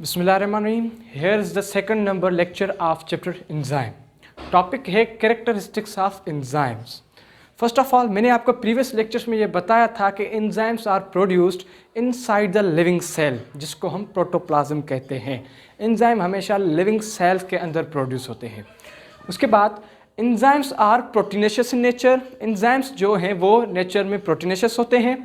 बिस्मिल्लाहिर्रहमानिर्रहीम। Here is the second number lecture of chapter enzyme. Topic है characteristics of enzymes. First of all मैंने आपको previous lectures में ये बताया था कि enzymes are produced inside the living cell, जिसको हम प्रोटोप्लाज्म कहते हैं। एंजाइम हमेशा लिविंग सेल्स के अंदर प्रोड्यूस होते हैं। उसके बाद enzymes are proteinaceous in nature. Enzymes जो हैं वो नेचर में प्रोटीनेशियस होते हैं।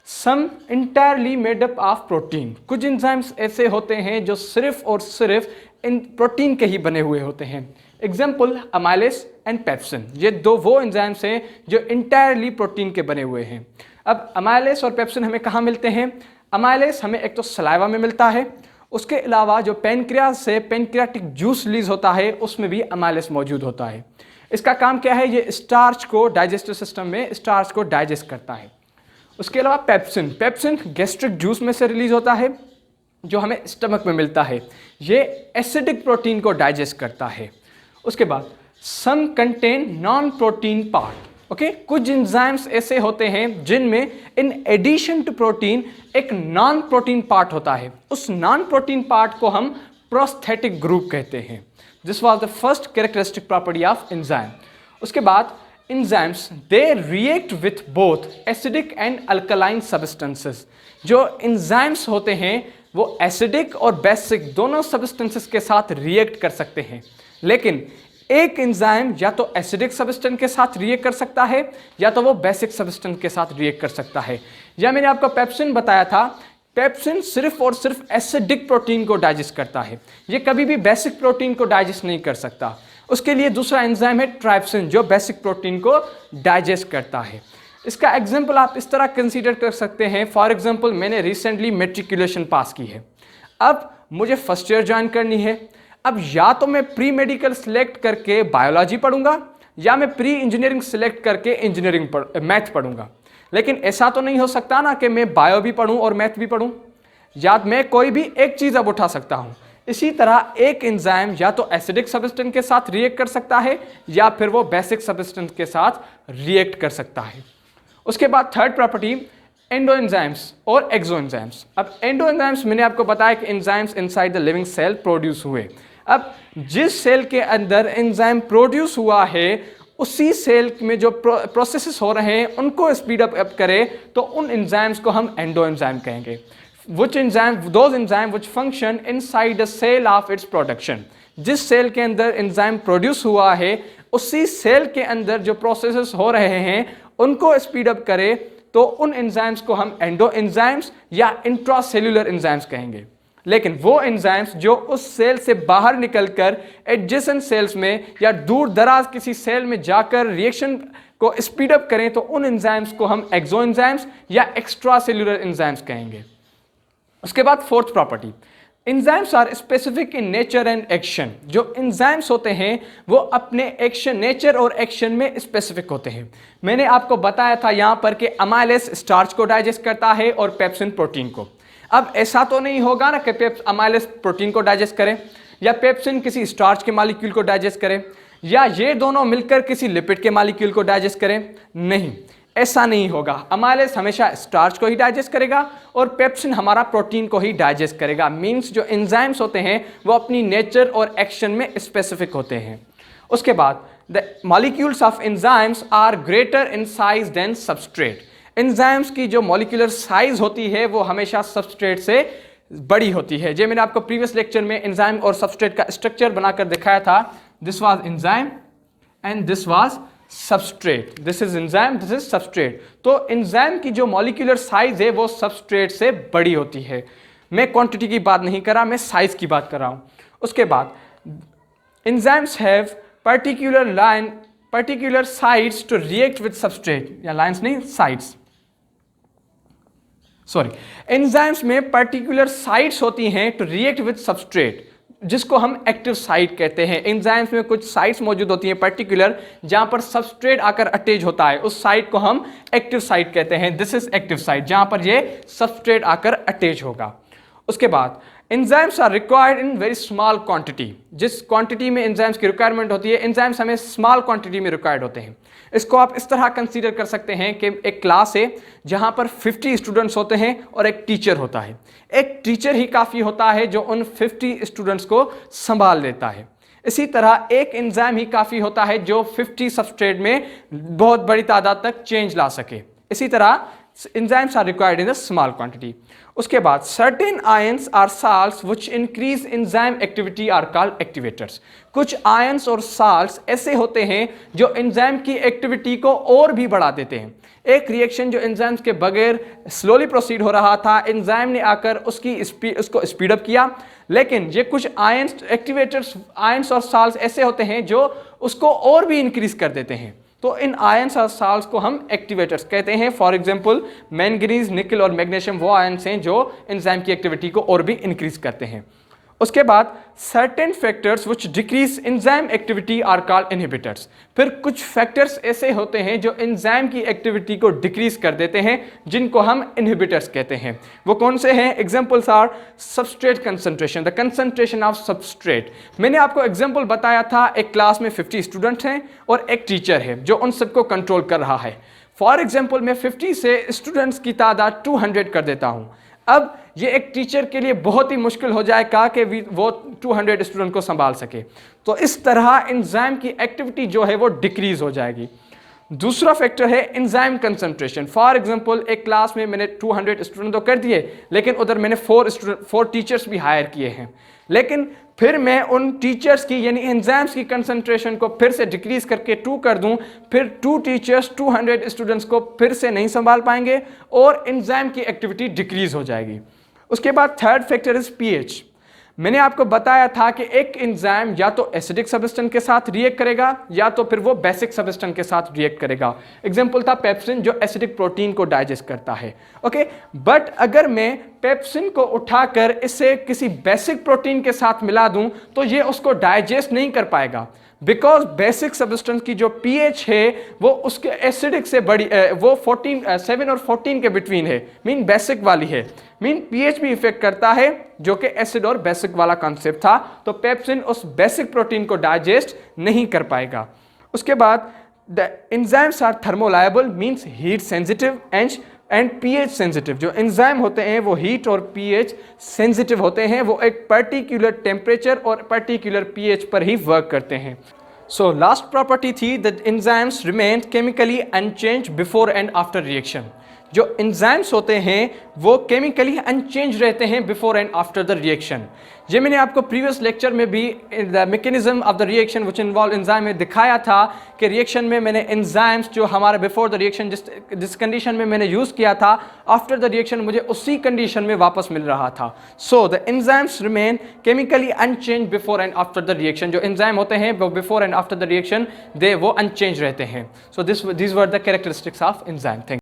Some entirely made up of protein. कुछ एंजाइम्स ऐसे होते हैं जो सिर्फ और सिर्फ इन प्रोटीन के ही बने हुए होते हैं। एग्जाम्पल अमाइलेस एंड पेप्सिन, ये दो वो एंजाइम्स हैं जो इंटायरली प्रोटीन के बने हुए हैं। अब अमाइलेस और पेप्सिन हमें कहाँ मिलते हैं? अमाइलेस हमें एक तो सलाइवा में मिलता है, उसके अलावा जो पेनक्रियाज से पेनक्रियाटिक जूस रिलीज होता है उसमें भी अमाइलेस मौजूद होता है। इसका काम क्या है? ये स्टार्च को डाइजेस्टिव सिस्टम में स्टार्च को डाइजेस्ट करता है। उसके अलावा पेप्सिन, पेप्सिन गैस्ट्रिक जूस में से रिलीज होता है जो हमें स्टमक में मिलता है। ये एसिडिक प्रोटीन को डाइजेस्ट करता है। उसके बाद some contain non protein part. Okay, कुछ एंजाइम्स ऐसे होते हैं जिनमें इन एडिशन टू प्रोटीन एक नॉन प्रोटीन पार्ट होता है। उस नॉन प्रोटीन पार्ट को हम प्रोस्थेटिक ग्रुप कहते हैं। This was the first characteristic property of enzyme. उसके बाद enzymes they react with both acidic and alkaline substances। जो enzymes होते हैं वो acidic और basic दोनों substances के साथ react कर सकते हैं, लेकिन एक enzyme या तो acidic substance के साथ react कर सकता है या तो वो basic substance के साथ react कर सकता है। या मैंने आपको पेप्सिन बताया था, पेप्सिन सिर्फ और सिर्फ एसिडिक प्रोटीन को डाइजेस्ट करता है, ये कभी भी बेसिक प्रोटीन को डाइजेस्ट नहीं कर सकता। उसके लिए दूसरा एंजाइम है ट्राइप्सिन जो बेसिक प्रोटीन को डाइजेस्ट करता है। इसका एग्जांपल आप इस तरह कंसीडर कर सकते हैं। फॉर एग्जांपल मैंने रिसेंटली मैट्रिकुलेशन पास की है, अब मुझे फर्स्ट ईयर ज्वाइन करनी है। अब या तो मैं प्री मेडिकल सिलेक्ट करके बायोलॉजी पढ़ूंगा या मैं प्री इंजीनियरिंग सिलेक्ट करके इंजीनियरिंग मैथ पढ़ूंगा, लेकिन ऐसा तो नहीं हो सकता ना कि मैं बायो भी पढ़ूं और मैथ भी पढ़ूं, या मैं कोई भी एक चीज़ अब उठा सकता हूं। इसी तरह एक एंजाइम या तो एसिडिक सब्सटेंस के साथ रिएक्ट कर सकता है या फिर वो बेसिक सब्सटेंस के साथ रिएक्ट कर सकता है। उसके बाद थर्ड प्रॉपर्टी एंडो एंजाइम्स और एक्सो एंजाइम्स। अब एंडो एंजाइम्स मैंने आपको बताया कि enzymes inside the living cell produce हुए। अब जिस सेल के अंदर एंजाइम प्रोड्यूस हुआ है उसी सेल में जो प्रोसेसेस हो रहे हैं उनको स्पीड अप करे तो उन एंजाइम्स को हम एंडो एंजाइम कहेंगे। Which enzyme? Those enzymes which function inside the cell of its production। जिस सेल के अंदर एंजाइम प्रोड्यूस हुआ है उसी सेल के अंदर जो प्रोसेसेस हो रहे हैं उनको स्पीड अप करे तो उन एंजाइम्स को हम एंडो एंजाइम्स या इंट्रासेल्युलर एंजाइम्स कहेंगे। लेकिन वो एंजाइम्स जो उस सेल से बाहर निकलकर एडजेसेंट सेल्स में या दूर दराज किसी सेल में जाकर रिएक्शन को स्पीड अप करें तो उन एंजाइम्स को हम एक्सो एंजाइम्स या एक्स्ट्रासेल्युलर एंजाइम्स कहेंगे। उसके बाद fourth property, enzymes are specific in nature and action. जो एंजाइम्स होते हैं वो अपने एक्शन, नेचर और एक्शन में स्पेसिफिक होते हैं। मैंने आपको बताया था यहाँ पर कि अमाइलेस स्टार्च को डाइजेस्ट करता है और पेप्सिन प्रोटीन को। अब ऐसा तो नहीं होगा ना कि अमाइलेस प्रोटीन को डाइजेस्ट करे या पेप्सिन किसी स्टार्च के मॉलिक्यूल को डाइजेस्ट करे या ये दोनों मिलकर किसी लिपिड के मॉलिक्यूल को डाइजेस्ट करें। नहीं, ऐसा नहीं होगा। अमाइलेस हमेशा स्टार्च को ही डाइजेस्ट करेगा और पेप्सिन हमारा प्रोटीन को ही डाइजेस्ट करेगा। मींस जो एंजाइम्स होते हैं वो अपनी नेचर और एक्शन में स्पेसिफिक होते हैं। उसके बाद the molecules of enzymes are greater in size than substrate. Enzymes की जो मॉलिक्यूलर साइज होती है वो हमेशा सबस्ट्रेट से बड़ी होती है। जो मैंने आपको प्रीवियस लेक्चर में एंजाइम और सबस्ट्रेट का स्ट्रक्चर बनाकर दिखाया था, this was enzyme and this was substrate. This is enzyme, this is substrate. तो एंजाइम की जो मॉलिक्यूलर साइज है वो सबस्ट्रेट से बड़ी होती है। मैं क्वांटिटी की बात नहीं कर रहा, मैं साइज की बात कर रहा हूं। उसके बाद enzymes have particular sites to react with substrate, या लाइंस नहीं, साइट्स, सॉरी। एंजाइम्स में पर्टिकुलर साइट्स होती हैं टू रिएक्ट विद सबस्ट्रेट, जिसको हम एक्टिव साइट कहते हैं। एंजाइम्स में कुछ साइट्स मौजूद होती हैं पर्टिकुलर, जहां पर सबस्ट्रेट आकर अटैच होता है, उस साइट को हम एक्टिव साइट कहते हैं। दिस इज एक्टिव साइट, जहां पर ये सबस्ट्रेट आकर अटैच होगा। उसके बाद enzymes are required in very small quantity. जिस क्वांटिटी में एंजाइम्स की रिक्वायरमेंट होती है, एंजाइम्स हमें स्मॉल क्वांटिटी में रिक्वायर्ड होते हैं। इसको आप इस तरह कंसीडर कर सकते हैं कि एक क्लास है जहां पर 50 स्टूडेंट्स होते हैं और एक टीचर होता है। एक टीचर ही काफ़ी होता है जो उन 50 स्टूडेंट्स को संभाल लेता है। इसी तरह एक एंजाइम ही काफ़ी होता है जो 50 सबस्ट्रेट में बहुत बड़ी तादाद तक चेंज ला सके। इसी तरह enzymes are required in a small quantity. उसके बाद certain ions or salts which increase enzyme activity are called activators. कुछ ions और salts ऐसे होते हैं जो enzyme की एक्टिविटी को और भी बढ़ा देते हैं। एक रिएक्शन जो एंजाइम्स के बगैर स्लोली प्रोसीड हो रहा था, एंजाइम ने आकर उसको स्पीड अप किया। लेकिन ये कुछ आयंस एक्टिवेटर्स, आयंस और साल्ट्स ऐसे होते हैं जो उसको और भी इंक्रीज कर देते हैं। तो इन आयंस और साल्ट्स को हम एक्टिवेटर्स कहते हैं। फॉर एग्जांपल मैंगनीज, निकल और मैग्नीशियम वो आयंस हैं जो एंजाइम की एक्टिविटी को और भी इंक्रीज करते हैं। उसके बाद certain factors which decrease enzyme activity are called inhibitors. फिर कुछ फैक्टर्स ऐसे होते हैं जो एंजाइम की एक्टिविटी को डिक्रीज कर देते हैं, जिनको हम इनहिबिटर्स कहते हैं। वो कौन से हैं? Examples are substrate concentration, the concentration of substrate. मैंने आपको एग्जांपल बताया था, एक क्लास में 50 स्टूडेंट हैं और एक टीचर है जो उन सबको कंट्रोल कर रहा है। फॉर एग्जाम्पल मैं 50 से स्टूडेंट्स की तादाद 200 कर देता हूँ। अब ये एक टीचर के लिए बहुत ही मुश्किल हो जाएगा कि वो 200 स्टूडेंट को संभाल सके। तो इस तरह एंजाइम की एक्टिविटी जो है वो डिक्रीज हो जाएगी। दूसरा फैक्टर है एंजाइम कंसंट्रेशन। फॉर एग्जांपल एक क्लास में मैंने 200 स्टूडेंट तो कर दिए, लेकिन उधर मैंने 4 टीचर्स भी हायर किए हैं। लेकिन फिर मैं उन टीचर्स की यानी एंजाइम्स की कंसंट्रेशन को फिर से डिक्रीज करके 2 कर दूं, फिर 2 टीचर्स 200 स्टूडेंट्स को फिर से नहीं संभाल पाएंगे और एंजाइम की एक्टिविटी डिक्रीज हो जाएगी। उसके बाद थर्ड फैक्टर इज पीएच। मैंने आपको बताया था कि एक एंजाइम या तो एसिडिक सब्सटेंस के साथ रिएक्ट करेगा या तो फिर वो बेसिक सब्सटेंस के साथ रिएक्ट करेगा। एग्जांपल था पेप्सिन जो एसिडिक प्रोटीन को डाइजेस्ट करता है। ओके, बट अगर मैं पेप्सिन को उठाकर इसे किसी बेसिक प्रोटीन के साथ मिला दूं तो ये उसको डाइजेस्ट नहीं कर पाएगा, बिकॉज बेसिक सब्सटेंस की जो पीएच है वो उसके एसिडिक से बड़ी वो 7 और 14 के बिटवीन है, मीन बेसिक वाली है। मीन पीएच भी इफेक्ट करता है, जो कि एसिड और बेसिक वाला कॉन्सेप्ट था। तो पेप्सिन उस बेसिक प्रोटीन को डाइजेस्ट नहीं कर पाएगा। उसके बाद the enzymes are thermolabile, means heat sensitive and pH sensitive. जो एंजाइम होते हैं वो हीट और पीएच सेंसिटिव होते हैं, वो एक पर्टिकुलर टेम्परेचर और पर्टिकुलर पीएच पर ही वर्क करते हैं। सो लास्ट प्रॉपर्टी थी that enzymes remain chemically unchange before and after reaction. जो एंजाइम्स होते हैं वो केमिकली अनचेंज रहते हैं before and after the reaction. ये मैंने आपको प्रीवियस लेक्चर में भी the mechanism of the reaction which involve enzyme में दिखाया था कि रिएक्शन में मैंने एंजाइम्स जो हमारे बिफोर द रिएक्शन जिस कंडीशन में मैंने यूज़ किया था, आफ्टर द रिएक्शन मुझे उसी कंडीशन में वापस मिल रहा था। So the enzymes remain chemically unchange before and after the reaction. जो एंजाइम होते हैं वो before and after the reaction वो अनचेंज रहते हैं। So this were the characteristics of enzyme. Thank